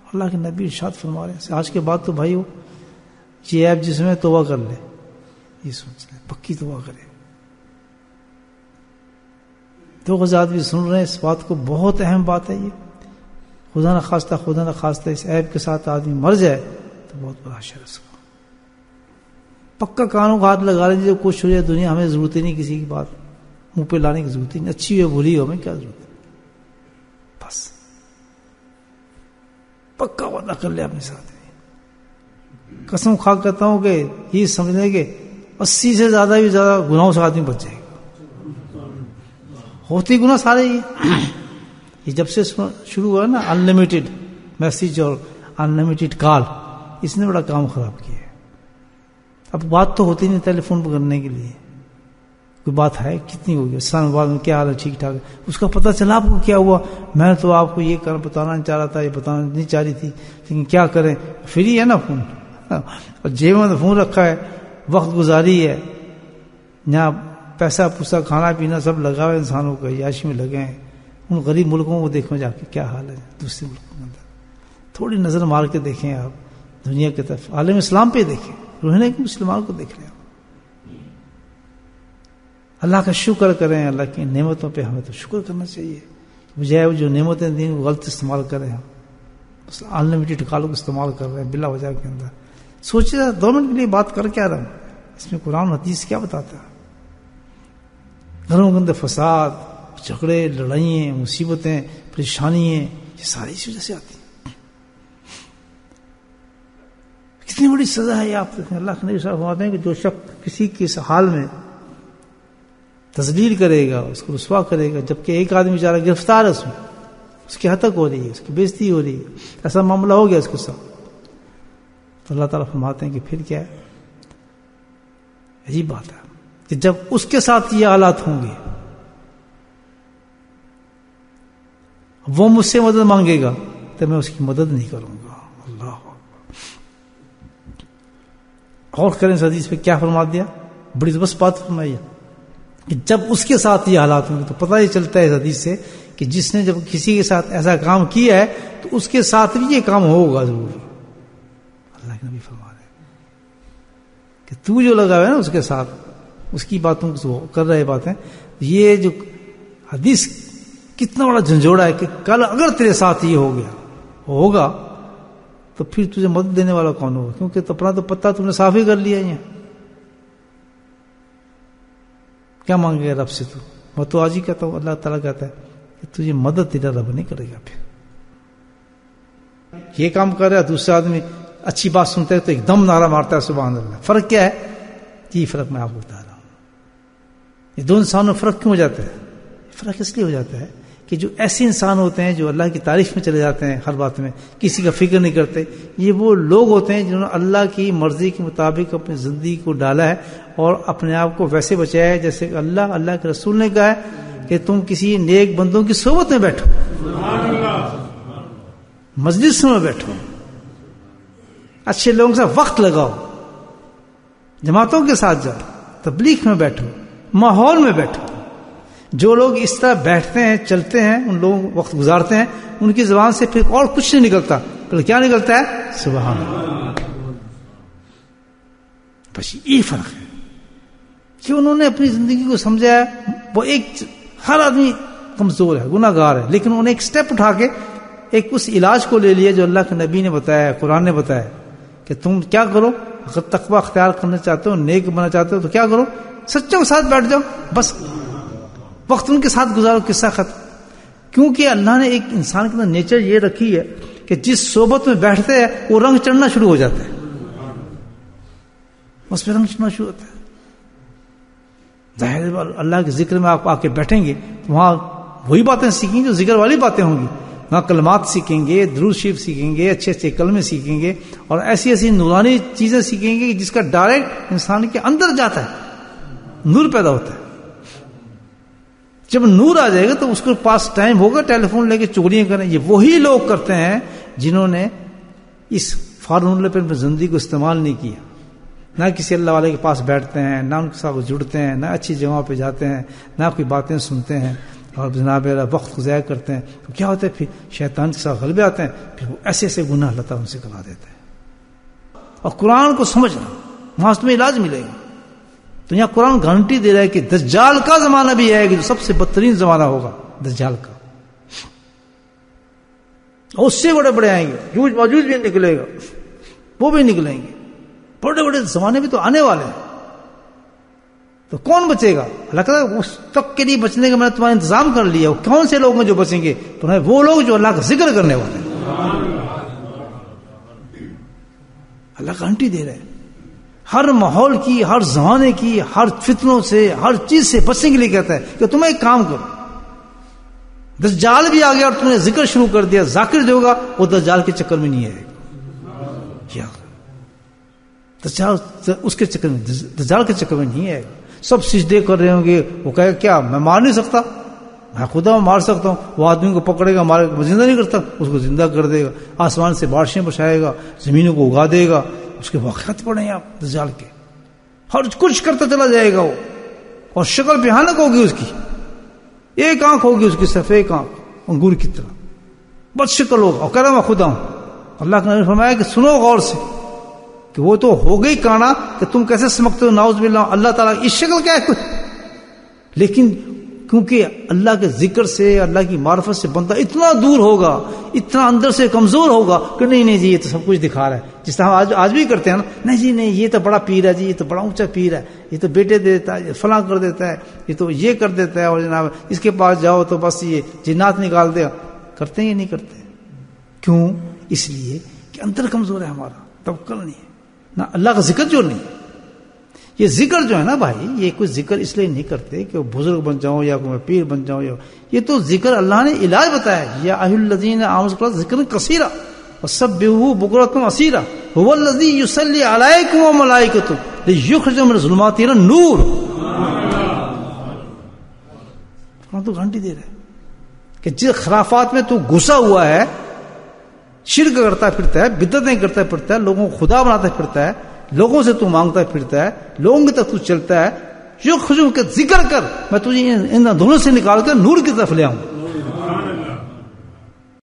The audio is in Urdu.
اللہ کے نبی ارشاد فرما رہے ہیں آج کے بعد تو بھائی یہ ایپ جس میں توبہ کر لے، یہ سوچ لے پکی توبہ کرے. دو غزات بھی سن رہے ہیں اس بات کو، بہت اہم بات ہے یہ. خدا نہ خواستہ اس ایپ کے ساتھ آدمی مر جائے تو بہت بڑا شر اس کو. پکا کانوں کا ہاتھ لگا لیجیے، کوشش ہو جائے دنیا، ہمیں ضرورت ہی نہیں کسی کی بات منہ پہ لانے کی ضرورت ہی نہیں، اچھی ہو بری ہو ہمیں کیا ضرورت ہے، بس پکا وعدہ کر لے اپنے ساتھ. قسم کھا کہتا ہوں کہ یہ سمجھ لیں کہ 80 سے زیادہ بھی زیادہ گناہوں سے آدمی بچ جائے گا. ہوتی گناہ سارے یہ جب سے شروع ہوا نا انلمیٹڈ میسج اور انلمیٹڈ کال، اس نے بڑا کام خراب کیا ہے. اب بات تو ہوتی نہیں ٹیلی فون پہ کرنے کے لیے، کوئی بات ہے کتنی ہوگی، السلام علیکم کیا حال ہے، ٹھیک ٹھاک ہے. اس کا پتہ چلا آپ کو کیا ہوا، میں تو آپ کو یہ بتانا نہیں چاہ رہا تھا، یہ بتانا نہیں چاہ رہی تھی، لیکن کیا کریں فری ہے نا فون، اور جیب میں فون رکھا ہے، وقت گزاری ہے، یہاں پیسہ پوسا کھانا پینا سب لگا ہوا ہے، انسانوں کا عیاشی میں لگے ہیں. ان غریب ملکوں کو دیکھو جا کے کیا حال ہے دوسرے ملکوں کے اندر. تھوڑی نظر مار کے دیکھیں آپ دنیا کی طرف، عالم اسلام پہ دیکھیں، روحنے کے مسلمان کو دیکھ لیں آپ. اللہ کا شکر کریں، اللہ کی نعمتوں پہ ہمیں تو شکر کرنا چاہیے، بجائے وہ جو نعمتیں دیں وہ غلط استعمال کریں. ہم بس انلمیٹڈ کالوں کو استعمال کر رہے ہیں بلا وجہ کے اندر. سوچیے 2 منٹ کے لیے بات کر کے آ رہا ہوں، اس میں قرآن حدیث کیا بتاتا ہے. گھروں کے اندر فساد، جھگڑے، لڑائیاں، مصیبتیں، پریشانیاں، یہ ساری اس وجہ سے آتی ہیں. کتنی بڑی سزا ہے یہ آپ دیکھیں. اللہ کے نبی صلی اللہ علیہ وسلم فرماتے ہیں کہ جو شخص کسی کے اس حال میں تذلیل کرے گا، اس کو رسوا کرے گا، جبکہ ایک آدمی بیچارہ گرفتار ہے، اس کی ہتک ہو رہی ہے، اس کی بےزتی ہو رہی ہے، ایسا معاملہ ہو گیا اس کے ساتھ، تو اللہ تعالیٰ فرماتے ہیں کہ پھر کیا ہے. عجیب بات ہے کہ جب اس کے ساتھ یہ حالات ہوں گے، وہ مجھ سے مدد مانگے گا تو میں اس کی مدد نہیں کروں گا. اللہ اور کریں اس حدیث پہ کیا فرما دیا، بڑی زبردست بات فرمائی ہے کہ جب اس کے ساتھ یہ حالات ہوں گے تو پتہ ہی چلتا ہے اس حدیث سے کہ جس نے جب کسی کے ساتھ ایسا کام کیا ہے تو اس کے ساتھ بھی یہ کام ہوگا ضرور. اللہ کے نبی فرما رہے ہیں کہ تو جو لگا ہوا ہے نا اس کے ساتھ، اس کی باتوں کو کر رہے باتیں، یہ جو حدیث کتنا بڑا جھنجھوڑا ہے کہ کل اگر تیرے ساتھ یہ ہو گیا ہوگا تو پھر تجھے مدد دینے والا کون ہوگا، کیونکہ تو اپنا تو پتہ تم نے صاف ہی کر لیا ہے. کیا مانگے گا رب سے تو؟ میں تو آج ہی کہتا ہوں، اللہ تعالیٰ کہتا ہے کہ تجھے مدد تیرا رب نہیں کرے گا. پھر یہ کام کر رہا ہے، دوسرا آدمی اچھی بات سنتا ہے تو ایک دم نعرہ مارتا ہے سبحان اللہ. فرق کیا ہے؟ یہ فرق میں آپ کو بتا رہا ہوں. یہ دو انسانوں میں فرق کیوں ہو جاتا ہے؟ فرق اس لیے ہو جاتا ہے کہ جو ایسے انسان ہوتے ہیں جو اللہ کی تعریف میں چلے جاتے ہیں، ہر بات میں کسی کا فکر نہیں کرتے، یہ وہ لوگ ہوتے ہیں جنہوں نے اللہ کی مرضی کے مطابق اپنی زندگی کو ڈالا ہے اور اپنے آپ کو ویسے بچایا ہے جیسے کہ اللہ کے رسول نے کہا ہے کہ تم کسی نیک بندوں کی صحبت میں بیٹھو، مجلس میں بیٹھو، اچھے لوگوں کے ساتھ وقت لگاؤ، جماعتوں کے ساتھ جاؤ، تبلیغ میں بیٹھو، ماحول میں بیٹھو. جو لوگ اس طرح بیٹھتے ہیں، چلتے ہیں، ان لوگوں وقت گزارتے ہیں، ان کی زبان سے پھر اور کچھ نہیں نکلتا، پھر کیا نکلتا ہے؟ سبحان اللہ. بس یہ فرق ہے کہ انہوں نے اپنی زندگی کو سمجھا ہے. وہ ایک ہر آدمی کمزور ہے، گناہ گار ہے، لیکن انہوں نے ایک سٹیپ اٹھا کے ایک اس علاج کو لے لیا جو اللہ کے نبی نے بتایا، قرآن نے بتایا کہ تم کیا کرو، اگر تقوی اختیار کرنا چاہتے ہو، نیک بننا چاہتے ہو تو کیا کرو، سچوں کے ساتھ بیٹھ جاؤ، بس وقت ان کے ساتھ گزارو، قصہ ختم. کیونکہ اللہ نے ایک انسان کے اندر نیچر یہ رکھی ہے کہ جس صحبت میں بیٹھتے ہیں وہ رنگ چڑھنا شروع ہو جاتا ہے، بس پہ رنگ چڑھنا شروع ہوتا ہے. ظاہر اللہ کے ذکر میں آپ آ کے بیٹھیں گے تو وہاں وہی باتیں سیکھیں گے جو ذکر والی باتیں ہوں گی. وہاں کلمات سیکھیں گے، درود شریف سیکھیں گے، اچھے اچھے کلمے سیکھیں گے، اور ایسی ایسی نورانی چیزیں سیکھیں گے جس کا ڈائریکٹ انسان کے اندر جاتا ہے، نور پیدا ہوتا ہے. جب نور آ جائے گا تو اس کے پاس ٹائم ہوگا ٹیلی فون لے کے چغلیاں کریں. یہ وہی لوگ کرتے ہیں جنہوں نے اس فارمولے پر زندگی کو استعمال نہیں کیا، نہ کسی اللہ والے کے پاس بیٹھتے ہیں، نہ ان کے ساتھ جڑتے ہیں، نہ اچھی جگہوں پہ جاتے ہیں، نہ کوئی باتیں سنتے ہیں. اور جناب وقت ضائع کرتے ہیں تو کیا ہوتا ہے پھر شیطان کے ساتھ غلبے آتے ہیں, پھر وہ ایسے ایسے گناہ اللہ تعالیٰ ان سے کرا دیتا ہے. اور قرآن کو سمجھنا, وہاں تمہیں علاج ملے گا. تو یہاں قرآن گارنٹی دے رہا ہے کہ دجال کا زمانہ بھی آئے گا جو سب سے بدترین زمانہ ہوگا دجال کا, اور اس سے بڑے بڑے آئیں گے, یوج موجود بھی نکلے گا, وہ بھی نکلیں گے, بڑے بڑے زمانے بھی تو آنے والے ہیں. تو کون بچے گا؟ اللہ کہتا ہے اس تک کے لیے بچنے کا میں نے تمہارا انتظام کر لیا. کون سے لوگ ہیں جو بچیں گے؟ تو وہ لوگ جو اللہ کا ذکر کرنے والے ہیں. اللہ گارنٹی دے رہے ہیں ہر ماحول کی, ہر زمانے کی, ہر فتنوں سے, ہر چیز سے بچنے کے لیے کہتا ہے کہ تم ایک کام کرو. دجال بھی آ گیا اور تم نے ذکر شروع کر دیا, ذاکر جو ہوگا وہ دجال کے چکر میں نہیں آئے گا. دجال اس کے چکر میں, دجال کے چکر میں نہیں آئے گا. سب سجدے کر رہے ہوں گے, وہ کہے کیا میں مار نہیں سکتا, میں خدا مار سکتا ہوں. وہ آدمی کو پکڑے گا, مارے گا, زندہ نہیں کرتا, اس کو زندہ کر دے گا. آسمان سے بارشیں برسائے گا, زمینوں کو اگا دے گا. اس کے واقعات پڑھیں آپ دجال کے, ہر کچھ کرتا چلا جائے گا وہ. اور شکل بھیانک ہوگی اس کی, ایک آنکھ ہوگی اس کی سفید آنکھ انگور کی طرح, بد شکل ہوگا, اور کہہ رہا میں خدا ہوں. اللہ نے فرمایا کہ سنو غور سے کہ وہ تو ہو گئی کانا کہ تم کیسے سمجھتے ہو ناؤز باللہ اللہ تعالیٰ اس شکل کیا ہے کوئی. لیکن کیونکہ اللہ کے ذکر سے, اللہ کی معرفت سے بندہ اتنا دور ہوگا, اتنا اندر سے کمزور ہوگا کہ نہیں جی یہ تو سب کچھ دکھا رہا ہے. جس طرح آج بھی کرتے ہیں نا, نہیں جی نہیں یہ تو بڑا پیر ہے جی, یہ تو بڑا اونچا پیر ہے, یہ تو بیٹے دے دیتا ہے, فلاں کر دیتا ہے, یہ تو یہ کر دیتا ہے, اور جناب اس کے پاس جاؤ تو بس یہ جنات نکال دے. کرتے ہیں یا نہیں کرتے؟ کیوں؟ اس لیے کہ اندر کمزور ہے ہمارا, توکل نہیں ہے نا, اللہ کا ذکر جو نہیں. یہ ذکر جو ہے نا بھائی, یہ کوئی ذکر اس لیے نہیں کرتے کہ وہ بزرگ بن جاؤں یا کوئی پیر بن جاؤں, یا یہ تو ذکر اللہ نے علاج بتایا. یا ایھا الذین آمنوا ذکر کثیرا وسبحوہ بکرۃ واصیلا هو الذی یصلی علیکم وملائکۃ لیخرجکم من الظلمات الی النور. ہم تو گھنٹی دے رہے کہ جس خرافات میں تو گھسا ہوا ہے, شرک کرتا پھرتا ہے, بدعتیں کرتا پھرتا ہے, لوگوں کو خدا بناتا پھرتا ہے, لوگوں سے تو مانگتا پھرتا ہے, لوگوں کی طرف تو چلتا ہے, جو خوشبو کے ذکر کر, میں تجھے ان دونوں سے نکال کر نور کی طرف لے آؤں.